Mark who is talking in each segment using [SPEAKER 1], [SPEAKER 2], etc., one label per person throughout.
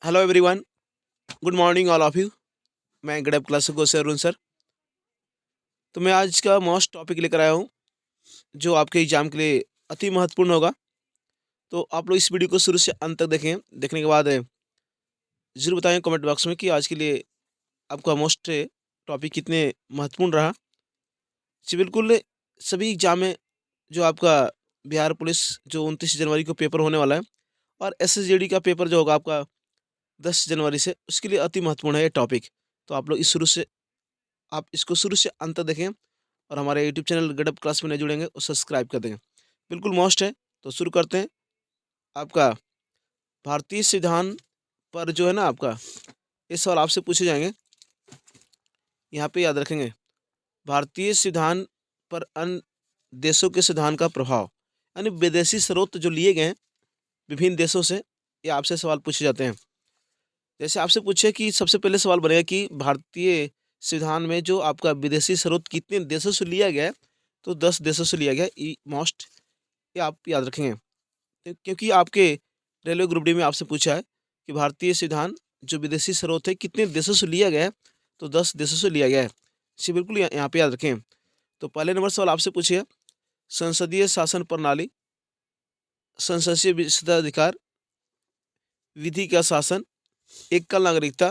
[SPEAKER 1] Hello everyone, good morning all of you. मैं गडप Clasico से Arun sir. तो मैं आज का मोस्ट टॉपिक लेकर आया हूँ जो आपके एग्जाम के लिए अति महत्वपूर्ण होगा। तो आप लोग इस वीडियो को शुरू से अंत तक देखें। देखने के बाद ज़रूर बताएं कमेंट बॉक्स में कि आज के लिए आपका मोस्ट टॉपिक कितने महत्वपूर्ण रहा। जी बिल्कुल, सभी एग्जाम में जो आपका बिहार पुलिस जो 29 जनवरी को पेपर होने वाला है और SSGD का पेपर जो होगा आपका 10 जनवरी से, उसके लिए अति महत्वपूर्ण है ये टॉपिक। तो आप इसको शुरू से अंत तक देखें और हमारे यूट्यूब चैनल गडप क्लास में नहीं जुड़ेंगे और सब्सक्राइब कर देंगे। बिल्कुल मस्ट है। तो शुरू करते हैं। आपका भारतीय संविधान पर जो है ना, आपका ये सवाल आपसे पूछे जाएंगे, यहाँ पे याद रखेंगे। भारतीय संविधान पर अन्य देशों के संविधान का प्रभाव, यानी विदेशी स्रोत जो लिए गए हैं विभिन्न देशों से, ये आपसे सवाल पूछे जाते हैं। जैसे आपसे पूछे कि सबसे पहले सवाल बनेगा कि भारतीय संविधान में जो आपका विदेशी स्रोत कितने देशों से लिया गया है, तो 10 देशों से लिया गया है। मोस्ट ये आप याद रखेंगे। क्योंकि आपके रेलवे ग्रुप डी में आपसे पूछा है कि भारतीय संविधान जो विदेशी स्रोत है कितने देशों से लिया गया है, तो 10 देशों से लिया गया है। इसे बिल्कुल यहाँ पे याद रखें। तो पहले नंबर सवाल आपसे पूछिए, संसदीय शासन प्रणाली, संसदीय विशेषाधिकार, विधि का शासन, एकल नागरिकता।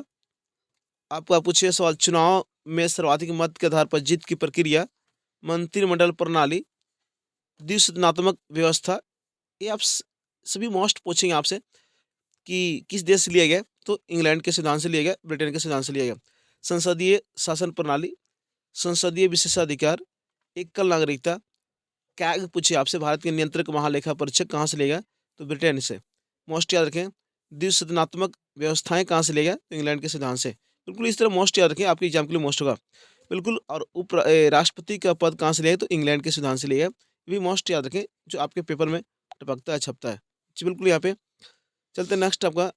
[SPEAKER 1] आपका पूछिए सवाल, चुनाव में सर्वाधिक मत के आधार पर जीत की प्रक्रिया, मंत्रिमंडल प्रणाली, द्विसदनात्मक व्यवस्था। ये आप सभी मोस्ट पूछेंगे आपसे कि किस देश से लिया गया, तो इंग्लैंड के सिद्धांत से लिया गया, ब्रिटेन के सिद्धांत से लिया गया। संसदीय शासन प्रणाली, संसदीय विशेषाधिकार, एकल नागरिकता। कैग पूछिए आपसे, भारत के नियंत्रक महालेखा परीक्षक कहाँ से लिया गया, तो ब्रिटेन से। मोस्ट याद रखें। द्विसदनात्मक व्यवस्थाएं कहाँ से लिया गया, तो इंग्लैंड के सिद्धांत से। बिल्कुल इस तरह मोस्ट याद रखें, आपके एग्जाम के लिए मोस्ट होगा। बिल्कुल। और राष्ट्रपति का पद कहाँ से लिया गया, तो इंग्लैंड के सिद्धांत से लिया गया। ये भी मोस्ट याद रखें, जो आपके पेपर में टपकता है, छपता है। जी बिल्कुल। यहाँ पे चलते नेक्स्ट, आपका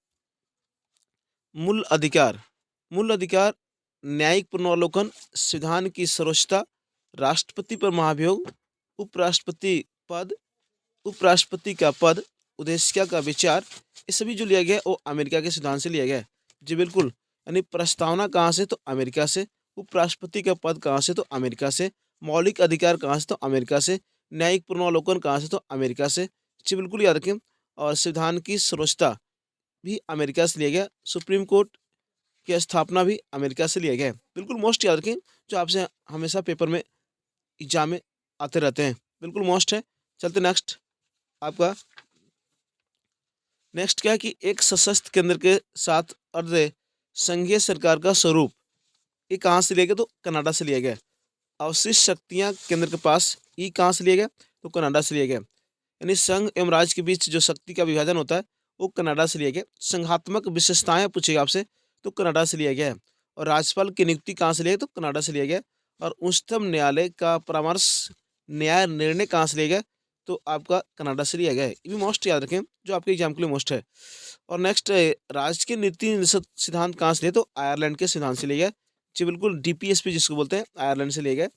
[SPEAKER 1] मूल अधिकार। मूल अधिकार, न्यायिक पुनर्वलोकन, संविधान की सर्वोच्चता, राष्ट्रपति पर महाभियोग, उपराष्ट्रपति पद, उपराष्ट्रपति का पद, उद्देश्य का विचार। ये सभी जो लिया गया है वो अमेरिका के सिद्धांत से लिया गया है। जी बिल्कुल। यानी प्रस्तावना कहाँ से, तो अमेरिका से। उपराष्ट्रपति का पद कहाँ से, तो अमेरिका से। मौलिक अधिकार कहाँ से, तो अमेरिका से। न्यायिक पुनर्वलोकन कहाँ से, तो अमेरिका से। जी बिल्कुल याद रखें। और संविधान की सर्वोच्चता भी अमेरिका से लिया गया। सुप्रीम कोर्ट की स्थापना भी अमेरिका से लिया गया है। बिल्कुल मोस्ट याद रखें, जो आपसे हमेशा पेपर में एग्जाम में आते रहते हैं। बिल्कुल मोस्ट है। चलते नेक्स्ट। आपका नेक्स्ट क्या है कि एक सशस्त्र केंद्र के साथ अर्ध संघीय सरकार का स्वरूप, ये कहाँ से लिया गया, तो कनाडा से लिया गया। अवशिष्ट शक्तियाँ केंद्र के पास, ये कहाँ से लिया गया, तो कनाडा से लिया गया। यानी संघ एवं राज्य के बीच जो शक्ति का विभाजन होता है वो कनाडा से लिया गया। संघात्मक विशेषताएं पूछेगा आपसे, तो कनाडा से लिया गया है। और राज्यपाल की नियुक्ति कहाँ से लिया गया, तो कनाडा से लिया गया। और उच्चतम न्यायालय का परामर्श न्याय निर्णय कहाँ से लिया गया, तो आपका कनाडा से लिया गया है। ये भी मोस्ट याद रखें, जो आपके एग्जाम के लिए मोस्ट है। और नेक्स्ट, राज्य के नीति सिद्धांत कहाँ से लिए, तो आयरलैंड के सिद्धांत से लिया गया। जी बिल्कुल, DPSP जिसको बोलते हैं, आयरलैंड से लिए गए।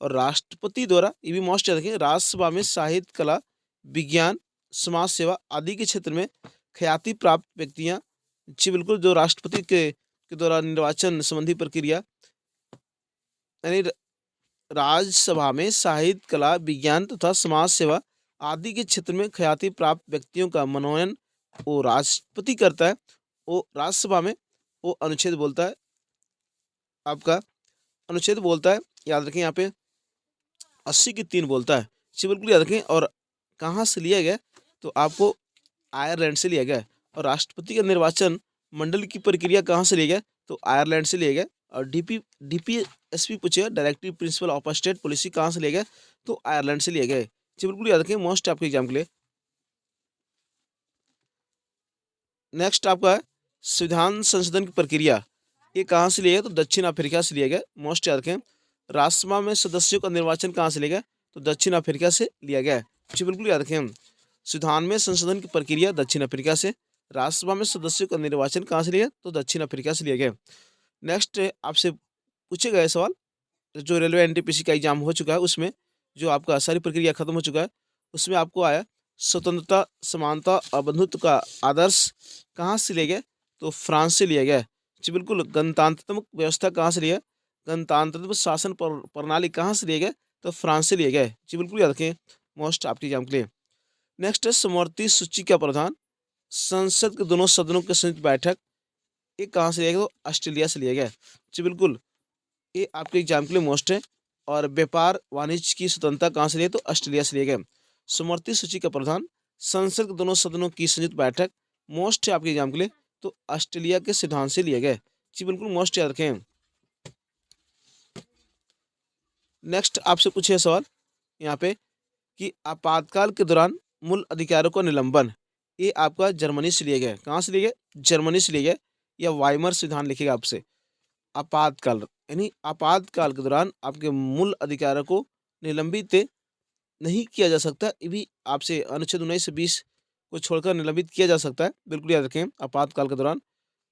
[SPEAKER 1] और राष्ट्रपति द्वारा, ये भी मोस्ट याद रखें, राज्यसभा में साहित्य, कला, विज्ञान, समाज सेवा आदि के क्षेत्र में ख्याति प्राप्त व्यक्तियां। जी बिल्कुल, जो राष्ट्रपति के द्वारा निर्वाचन संबंधी प्रक्रिया, यानी राज्यसभा में साहित्य, कला, विज्ञान तथा समाज सेवा आदि के क्षेत्र में ख्याति प्राप्त व्यक्तियों का मनोनयन वो राष्ट्रपति करता है। वो राज्यसभा में वो अनुच्छेद बोलता है, आपका अनुच्छेद बोलता है, याद रखें। यहाँ पे 80 की 3 बोलता है। जी बिल्कुल याद रखें। और कहाँ से लिया गया, तो आपको आयरलैंड से लिया गया है। और राष्ट्रपति का निर्वाचन मंडल की प्रक्रिया कहाँ से लिया गया, तो आयरलैंड से लिया गया। और DPSP पूछेगा, directive principle of state policy कहाँ से लिया गया, तो आयरलैंड से लिया गया है। जी बिल्कुल याद रखें, मोस्ट आपके एग्जाम के लिए। नेक्स्ट आपका है संविधान संशोधन की प्रक्रिया, ये कहाँ से लिया गया, तो दक्षिण अफ्रीका से लिया गया। मोस्ट याद रखें। राज्यसभा में सदस्यों का निर्वाचन कहाँ से लिया गया, तो दक्षिण अफ्रीका से लिया गया है। जी बिल्कुल याद रखें। संविधान में संशोधन की प्रक्रिया दक्षिण अफ्रीका से। राज्यसभा में सदस्यों का निर्वाचन कहाँ से लिया, तो दक्षिण अफ्रीका से लिया गया। नेक्स्ट आपसे पूछे गए सवाल, जो रेलवे NTPC का एग्जाम हो चुका है उसमें जो आपका सारी प्रक्रिया खत्म हो चुका है, उसमें आपको आया स्वतंत्रता, समानता और बंधुत्व का आदर्श कहाँ से लिया गया, तो फ्रांस से लिया गया है। जी बिल्कुल। गणतांत्रात्मक व्यवस्था कहाँ से लिया है? गणतांत्रात्मक शासन प्रणाली कहाँ से लिया गया? तो फ्रांस से लिया गया है। जी बिल्कुल याद रखें, मोस्ट आपके एग्जाम के लिए। नेक्स्ट है समवर्ती सूची का प्रावधान। संसद के दोनों सदनों की संयुक्त बैठक, ये कहाँ से लिया गया? तो ऑस्ट्रेलिया से लिया गया है। जी बिल्कुल, ये आपके एग्जाम के लिए मोस्ट है। और व्यापार वाणिज्य की स्वतंत्रता कहाँ से लिया? तो ऑस्ट्रेलिया से लिया गया। समवर्ती सूची का प्रावधान, संसद के दोनों सदनों की संयुक्त बैठक, मोस्ट है आपके एग्जाम के लिए, तो ऑस्ट्रेलिया के सिद्धांत से लिया गया है। जी बिल्कुल, मोस्ट याद रखें। नेक्स्ट आपसे पूछे सवाल यहाँ पे कि आपातकाल के दौरान मूल अधिकारों का निलंबन, ये आपका जर्मनी से लिया गया है। कहाँ से लिया गया? जर्मनी से लिया गया है। या वाइमर संविधान लिखेगा आपसे। आपातकाल यानी आपातकाल के दौरान आपके मूल अधिकारों को निलंबित नहीं किया जा सकता, ये भी आपसे अनुच्छेद 19 से 20 को छोड़कर निलंबित किया जा सकता है। बिल्कुल याद रखें, आपातकाल के दौरान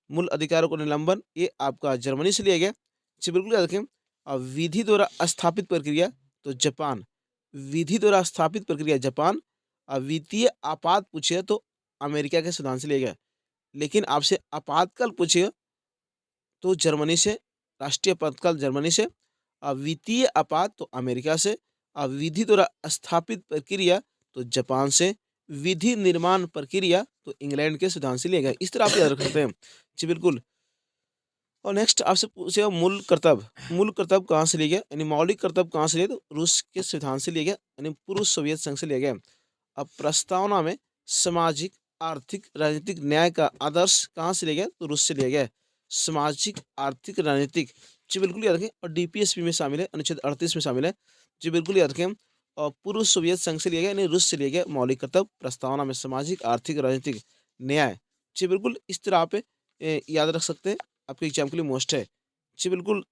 [SPEAKER 1] मूल अधिकारों को निलंबन, ये आपका जर्मनी से लिया गया। जी बिल्कुल याद रखें। और विधि द्वारा स्थापित प्रक्रिया, तो जापान। विधि द्वारा स्थापित प्रक्रिया जापान। और वित्तीय आपात पूछिए तो अमेरिका के सिद्धांत से लिया गया। लेकिन आपसे आपातकाल पूछिए तो जर्मनी से, राष्ट्रीय आपातकाल जर्मनी से। वित्तीय आपात तो अमेरिका से। विधि द्वारा स्थापित प्रक्रिया तो जापान से। विधि निर्माण प्रक्रिया तो इंग्लैंड के सिद्धांत से लिया गया। इस तरह आप याद रख सकते हैं। जी बिल्कुल। और नेक्स्ट आपसे पूछेगा मूल कर्तव्य। मूल कर्तव्य कहाँ से लिया गया? यानी मौलिक कर्तव्य कहाँ से लिया? तो रूस के सिद्धांत से लिया गया, यानी पूर्व सोवियत संघ से लिया गया। अब प्रस्तावना में सामाजिक, आर्थिक, राजनीतिक न्याय का आदर्श कहाँ से लिया गया? तो रूस से लिया गया है। सामाजिक, आर्थिक, राजनीतिक, जी बिल्कुल याद रखें। और डीपीएसपी में शामिल है, अनुच्छेद 38 में शामिल है। जी बिल्कुल याद रखें। और पूर्व सोवियत संघ से लिया गया, यानी रूस से लिया गया मौलिक कर्तव्य। प्रस्तावना में सामाजिक, आर्थिक, राजनीतिक न्याय। जी बिल्कुल, इस तरह आप याद रख सकते हैं। आपके एग्जाम के लिए मोस्ट है। जी बिल्कुल।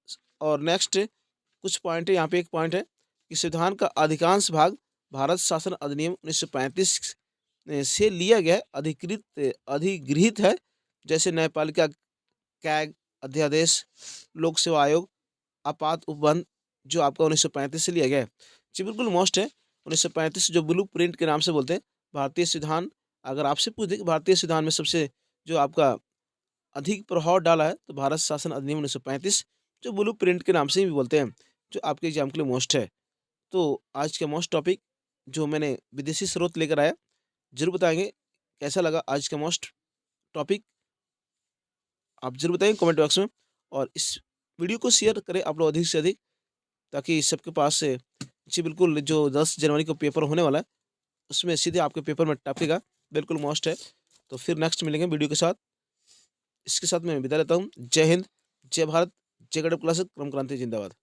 [SPEAKER 1] और नेक्स्ट कुछ पॉइंट है, यहाँ पे एक पॉइंट है कि संविधान का अधिकांश भाग भारत शासन अधिनियम 1935 से लिया गया है, अधिगृहित है। जैसे न्यायपालिका कैग अध्यादेश, लोक सेवा आयोग, आपात उपबंध, जो आपका 1935 से लिया गया है। जी बिल्कुल मोस्ट है। 1935 जो ब्लू प्रिंट के नाम से बोलते हैं, भारतीय संविधान। अगर आपसे पूछ दे कि भारतीय संविधान में सबसे जो आपका अधिक प्रभाव डाला है, तो भारत शासन अधिनियम 1935, जो ब्लू प्रिंट के नाम से भी बोलते हैं, जो आपके एग्जाम के लिए मोस्ट है। तो आज का मोस्ट टॉपिक जो मैंने विदेशी स्रोत लेकर आया, जरूर बताएंगे कैसा लगा आज का मोस्ट टॉपिक। आप जरूर बताएंगे कमेंट बॉक्स में। और इस वीडियो को शेयर करें आप लोग अधिक से अधिक, ताकि सबके पास से जी बिल्कुल जो 10 जनवरी को पेपर होने वाला है, उसमें सीधे आपके पेपर में टपेगा। बिल्कुल मोस्ट है। तो फिर नेक्स्ट मिलेंगे वीडियो के साथ। इसके साथ मैं विदा लेता हूँ। जय हिंद, जय भारत, जय गणेश क्लासिक, क्रम क्रांति जिंदाबाद।